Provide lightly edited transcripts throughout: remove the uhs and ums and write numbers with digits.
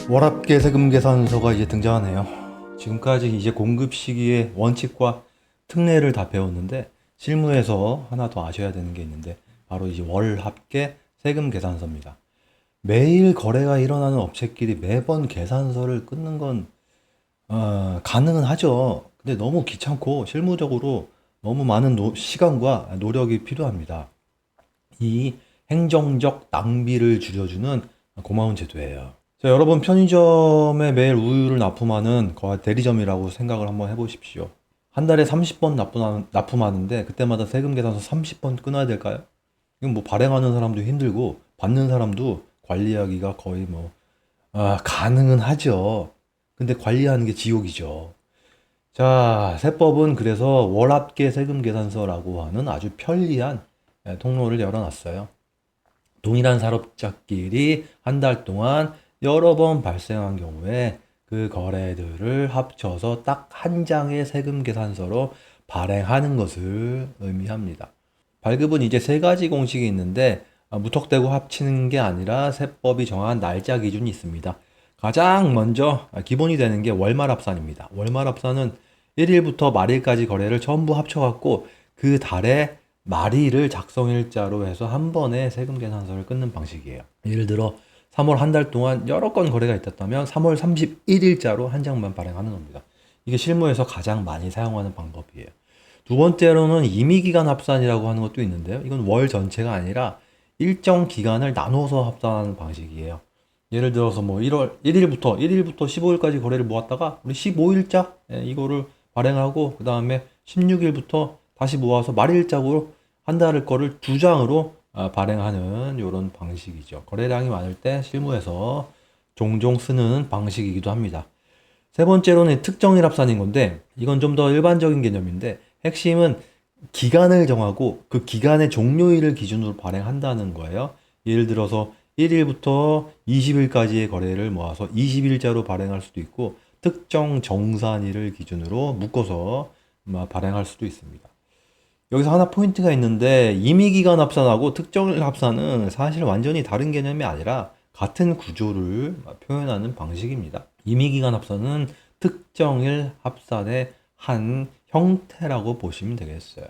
월합계 세금 계산서가 이제 등장하네요. 지금까지 이제 공급 시기의 원칙과 특례를 다 배웠는데 실무에서 하나 더 아셔야 되는 게 있는데 바로 이제 월합계 세금 계산서입니다. 매일 거래가 일어나는 업체끼리 매번 계산서를 끊는 건 가능은 하죠. 근데 너무 귀찮고 실무적으로 너무 많은 시간과 노력이 필요합니다. 이 행정적 낭비를 줄여주는 고마운 제도예요. 자, 여러분 편의점에 매일 우유를 납품하는 대리점이라고 생각을 한번 해보십시오. 한 달에 30번 납품하는데 그때마다 세금 계산서 30번 끊어야 될까요? 이건 뭐 발행하는 사람도 힘들고 받는 사람도 관리하기가 거의 가능은 하죠. 근데 관리하는 게 지옥이죠. 자, 세법은 그래서 월합계 세금 계산서라고 하는 아주 편리한 통로를 열어놨어요. 동일한 사업자끼리 한 달 동안 여러 번 발생한 경우에 그 거래들을 합쳐서 딱 한 장의 세금 계산서로 발행하는 것을 의미합니다. 발급은 이제 세 가지 공식이 있는데 무턱대고 합치는 게 아니라 세법이 정한 날짜 기준이 있습니다. 가장 먼저 기본이 되는 게 월말합산입니다. 월말합산은 1일부터 말일까지 거래를 전부 합쳐갖고 그 달에 말일을 작성일자로 해서 한 번에 세금 계산서를 끊는 방식이에요. 예를 들어 3월 한 달 동안 여러 건 거래가 있었다면 3월 31일자로 한 장만 발행하는 겁니다. 이게 실무에서 가장 많이 사용하는 방법이에요. 두 번째로는 임의기간 합산이라고 하는 것도 있는데요. 이건 월 전체가 아니라 일정 기간을 나눠서 합산하는 방식이에요. 예를 들어서 1일부터 15일까지 거래를 모았다가 우리 15일자 이거를 발행하고 그 다음에 16일부터 다시 모아서 말일자로 한 달을 거를 두 장으로 발행하는 이런 방식이죠. 거래량이 많을 때 실무에서 종종 쓰는 방식이기도 합니다. 세 번째로는 특정일 합산인 건데 이건 좀 더 일반적인 개념인데 핵심은 기간을 정하고 그 기간의 종료일을 기준으로 발행한다는 거예요. 예를 들어서 1일부터 20일까지의 거래를 모아서 20일자로 발행할 수도 있고 특정 정산일을 기준으로 묶어서 발행할 수도 있습니다. 여기서 하나 포인트가 있는데 임의기간 합산하고 특정일 합산은 사실 완전히 다른 개념이 아니라 같은 구조를 표현하는 방식입니다. 임의기간 합산은 특정일 합산의 한 형태라고 보시면 되겠어요.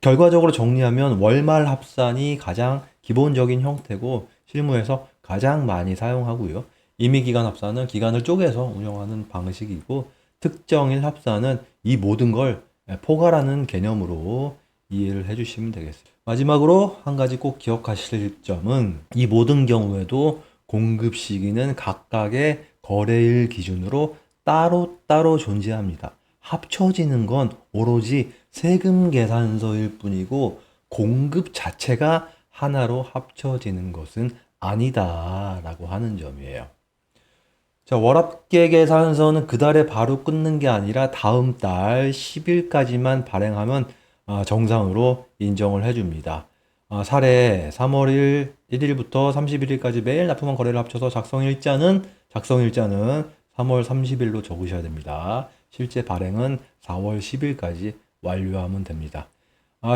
결과적으로 정리하면 월말 합산이 가장 기본적인 형태고 실무에서 가장 많이 사용하고요. 임의기간 합산은 기간을 쪼개서 운영하는 방식이고 특정일 합산은 이 모든 걸 포괄하는 개념으로 이해를 해주시면 되겠습니다. 마지막으로 한 가지 꼭 기억하실 점은 이 모든 경우에도 공급 시기는 각각의 거래일 기준으로 따로따로 존재합니다. 합쳐지는 건 오로지 세금 계산서일 뿐이고 공급 자체가 하나로 합쳐지는 것은 아니다라고 하는 점이에요. 자, 월합계 계산서는 그 달에 바로 끊는 게 아니라 다음 달 10일까지만 발행하면 정상으로 인정을 해줍니다. 사례 3월 1일부터 31일까지 매일 납품한 거래를 합쳐서 작성일자는 3월 30일로 적으셔야 됩니다. 실제 발행은 4월 10일까지 완료하면 됩니다.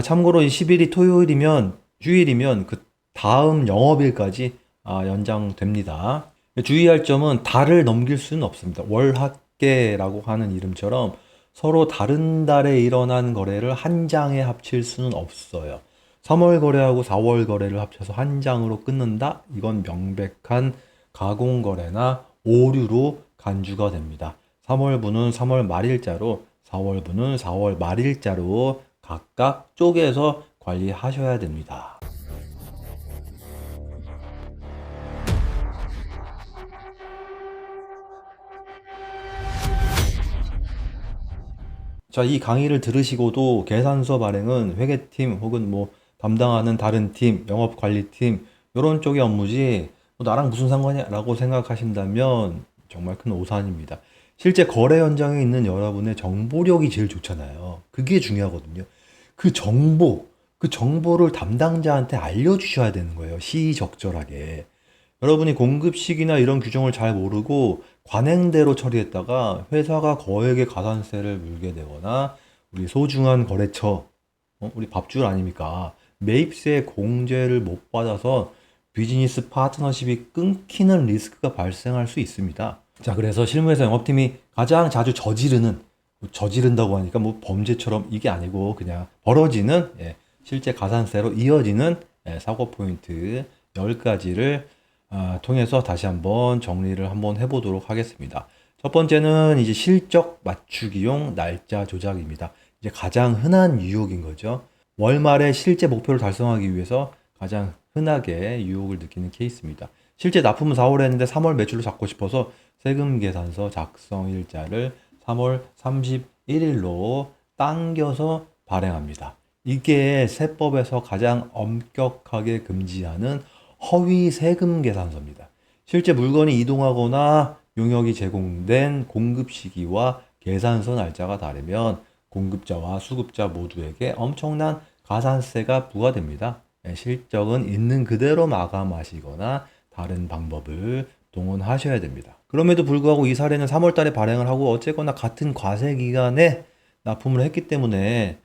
참고로 10일이 토요일이면 휴일이면 그 다음 영업일까지 연장됩니다. 주의할 점은 달을 넘길 수는 없습니다. 월합계라고 하는 이름처럼 서로 다른 달에 일어난 거래를 한 장에 합칠 수는 없어요. 3월 거래하고 4월 거래를 합쳐서 한 장으로 끊는다? 이건 명백한 가공거래나 오류로 간주가 됩니다. 3월분은 3월 말일자로 4월분은 4월 말일자로 각각 쪼개서 관리하셔야 됩니다. 자, 이 강의를 들으시고도 계산서 발행은 회계팀 혹은 담당하는 다른 팀, 영업관리팀 이런 쪽의 업무지 나랑 무슨 상관이야 라고 생각하신다면 정말 큰 오산입니다. 실제 거래 현장에 있는 여러분의 정보력이 제일 좋잖아요. 그게 중요하거든요. 그 정보를 담당자한테 알려주셔야 되는 거예요. 시의적절하게. 여러분이 공급 시기나 이런 규정을 잘 모르고 관행대로 처리했다가 회사가 거액의 가산세를 물게 되거나 우리 소중한 거래처, 우리 밥줄 아닙니까? 매입세 공제를 못 받아서 비즈니스 파트너십이 끊기는 리스크가 발생할 수 있습니다. 자, 그래서 실무에서 영업팀이 가장 자주 저지른다고 하니까 뭐 범죄처럼 이게 아니고 그냥 벌어지는 실제 가산세로 이어지는 사고 포인트 10가지를 통해서 다시 한번 정리를 한번 해보도록 하겠습니다. 첫 번째는 이제 실적 맞추기용 날짜 조작입니다. 이제 가장 흔한 유혹인 거죠. 월말에 실제 목표를 달성하기 위해서 가장 흔하게 유혹을 느끼는 케이스입니다. 실제 납품은 4월에 했는데 3월 매출로 잡고 싶어서 세금 계산서 작성 일자를 3월 31일로 당겨서 발행합니다. 이게 세법에서 가장 엄격하게 금지하는 허위 세금 계산서입니다. 실제 물건이 이동하거나 용역이 제공된 공급 시기와 계산서 날짜가 다르면 공급자와 수급자 모두에게 엄청난 가산세가 부과됩니다. 실적은 있는 그대로 마감하시거나 다른 방법을 동원하셔야 됩니다. 그럼에도 불구하고 이 사례는 3월 달에 발행을 하고 어쨌거나 같은 과세 기간에 납품을 했기 때문에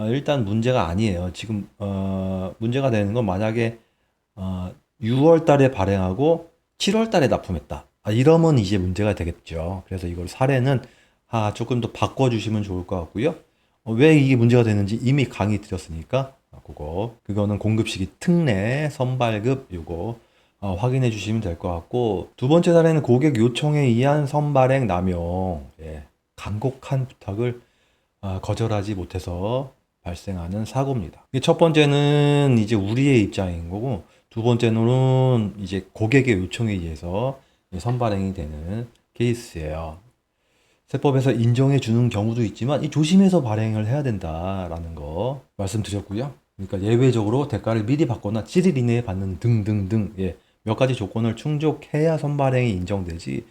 일단 문제가 아니에요. 지금 문제가 되는 건 만약에 6월 달에 발행하고 7월 달에 납품했다. 이러면 이제 문제가 되겠죠. 그래서 이걸 사례는 조금 더 바꿔주시면 좋을 것 같고요. 왜 이게 문제가 되는지 이미 강의 드렸으니까 그거는 공급시기 특례, 선발급 요거 확인해 주시면 될 것 같고, 두 번째 사례는 고객 요청에 의한 선발행 남용, 간곡한 부탁을 거절하지 못해서 발생하는 사고입니다. 첫 번째는 이제 우리의 입장인 거고, 두 번째는 이제 고객의 요청에 의해서 선발행이 되는 케이스예요. 세법에서 인정해 주는 경우도 있지만 조심해서 발행을 해야 된다라는 거 말씀드렸고요. 그러니까 예외적으로 대가를 미리 받거나 7일 이내에 받는 등등등 몇 가지 조건을 충족해야 선발행이 인정되지.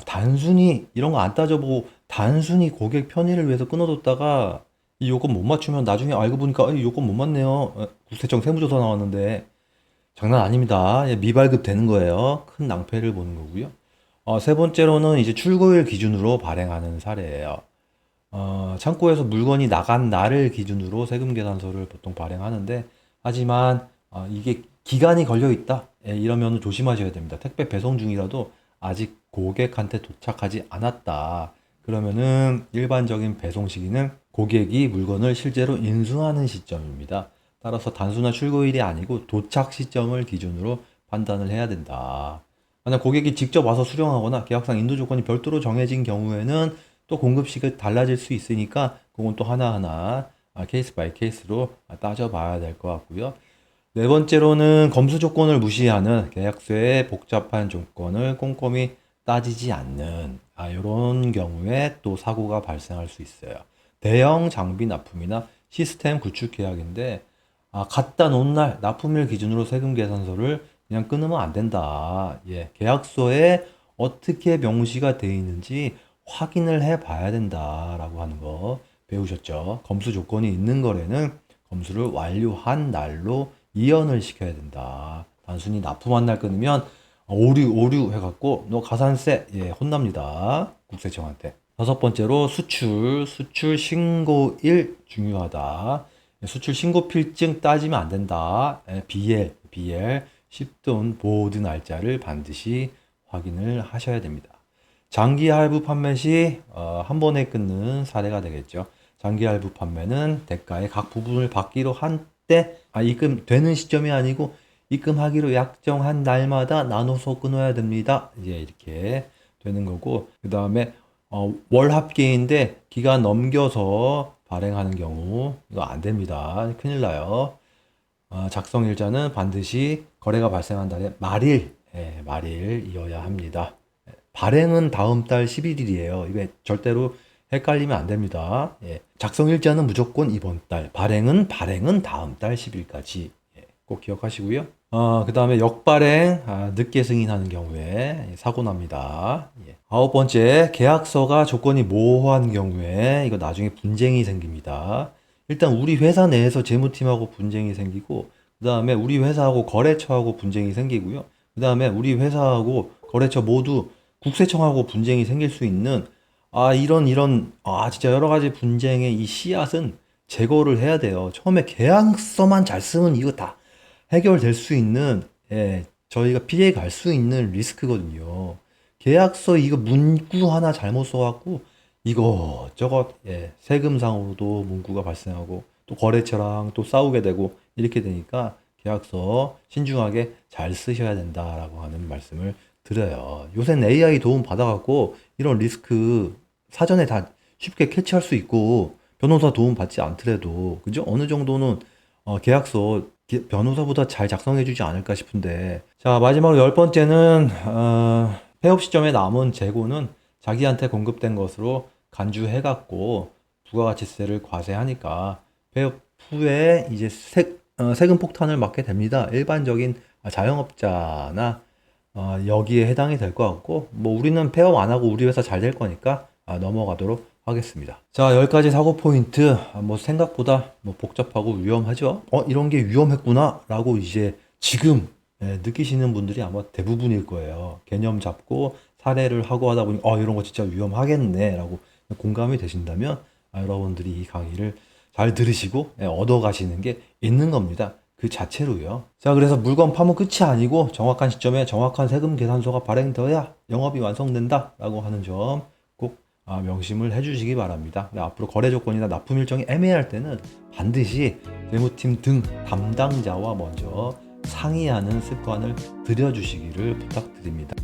단순히 이런 거 안 따져보고 단순히 고객 편의를 위해서 끊어뒀다가 이 요건 못 맞추면 나중에 알고 보니까 이 요건 못 맞네요. 국세청 세무조사 나왔는데 장난 아닙니다. 미발급 되는 거예요. 큰 낭패를 보는 거고요. 세 번째로는 이제 출고일 기준으로 발행하는 사례예요. 창고에서 물건이 나간 날을 기준으로 세금 계산서를 보통 발행하는데, 하지만 이게 기간이 걸려 있다. 이러면 조심하셔야 됩니다. 택배 배송 중이라도 아직 고객한테 도착하지 않았다. 그러면은 일반적인 배송 시기는 고객이 물건을 실제로 인수하는 시점입니다. 따라서 단순한 출고일이 아니고 도착 시점을 기준으로 판단을 해야 된다. 만약 고객이 직접 와서 수령하거나 계약상 인도 조건이 별도로 정해진 경우에는 또 공급 시기가 달라질 수 있으니까 그건 또 하나하나 케이스 바이 케이스로 따져봐야 될 것 같고요. 네 번째로는 검수 조건을 무시하는 계약서의 복잡한 조건을 꼼꼼히 따지지 않는 이런 경우에 또 사고가 발생할 수 있어요. 대형 장비 납품이나 시스템 구축 계약인데 갖다 놓은 날 납품일 기준으로 세금 계산서를 그냥 끊으면 안 된다. 계약서에 어떻게 명시가 되어 있는지 확인을 해 봐야 된다라고 하는 거 배우셨죠? 검수 조건이 있는 거래는 검수를 완료한 날로 이연을 시켜야 된다. 단순히 납품한 날 끊으면 오류 해갖고 너 가산세 혼납니다. 국세청한테. 다섯 번째로 수출 신고일 중요하다. 수출 신고 필증 따지면 안 된다. BL 10돈 보호드 날짜를 반드시 확인을 하셔야 됩니다. 장기 할부 판매 시 한 번에 끊는 사례가 되겠죠. 장기 할부 판매는 대가의 각 부분을 받기로 한 때 입금되는 시점이 아니고 입금하기로 약정한 날마다 나눠서 끊어야 됩니다. 이렇게 되는 거고, 그 다음에 월 합계인데 기간 넘겨서 발행하는 경우 이거 안 됩니다. 큰일 나요. 작성 일자는 반드시 거래가 발생한 달의 말일이어야 합니다. 발행은 다음 달 11일이에요. 이게 절대로 헷갈리면 안 됩니다. 작성 일자는 무조건 이번 달, 발행은 다음 달 10일까지 꼭 기억하시고요. 그 다음에 역발행, 늦게 승인하는 경우에 사고 납니다. 아홉 번째, 계약서가 조건이 모호한 경우에 이거 나중에 분쟁이 생깁니다. 일단 우리 회사 내에서 재무팀하고 분쟁이 생기고, 그 다음에 우리 회사하고 거래처하고 분쟁이 생기고요. 그 다음에 우리 회사하고 거래처 모두 국세청하고 분쟁이 생길 수 있는 이런 진짜 여러 가지 분쟁의 이 씨앗은 제거를 해야 돼요. 처음에 계약서만 잘 쓰면 이거 다 해결될 수 있는 저희가 피해 갈 수 있는 리스크거든요. 계약서 이거 문구 하나 잘못 써갖고 이것저것 세금상으로도 문구가 발생하고 또 거래처랑 또 싸우게 되고 이렇게 되니까 계약서 신중하게 잘 쓰셔야 된다라고 하는 말씀을 드려요. 요새는 AI 도움 받아갖고 이런 리스크 사전에 다 쉽게 캐치할 수 있고 변호사 도움 받지 않더라도 그죠? 어느 정도는 계약서 변호사보다 잘 작성해주지 않을까 싶은데 자 마지막으로 열 번째는 폐업 시점에 남은 재고는 자기한테 공급된 것으로 간주해갖고 부가가치세를 과세하니까 폐업 후에 이제 세금 폭탄을 맞게 됩니다. 일반적인 자영업자나 여기에 해당이 될 것 같고 뭐 우리는 폐업 안 하고 우리 회사 잘 될 거니까 넘어가도록 하겠습니다. 자, 10가지 사고 포인트. 뭐 생각보다 뭐 복잡하고 위험하죠. 이런 게 위험했구나 라고 이제 지금 느끼시는 분들이 아마 대부분일 거예요. 개념 잡고 사례를 하고 하다 보니 이런 거 진짜 위험하겠네 라고 공감이 되신다면 여러분들이 이 강의를 잘 들으시고 얻어 가시는 게 있는 겁니다. 그 자체로요. 자, 그래서 물건 파면 끝이 아니고 정확한 시점에 정확한 세금 계산서가 발행되어야 영업이 완성된다 라고 하는 점 꼭 명심을 해주시기 바랍니다. 앞으로 거래 조건이나 납품 일정이 애매할 때는 반드시 재무팀 등 담당자와 먼저 상의하는 습관을 들여주시기를 부탁드립니다.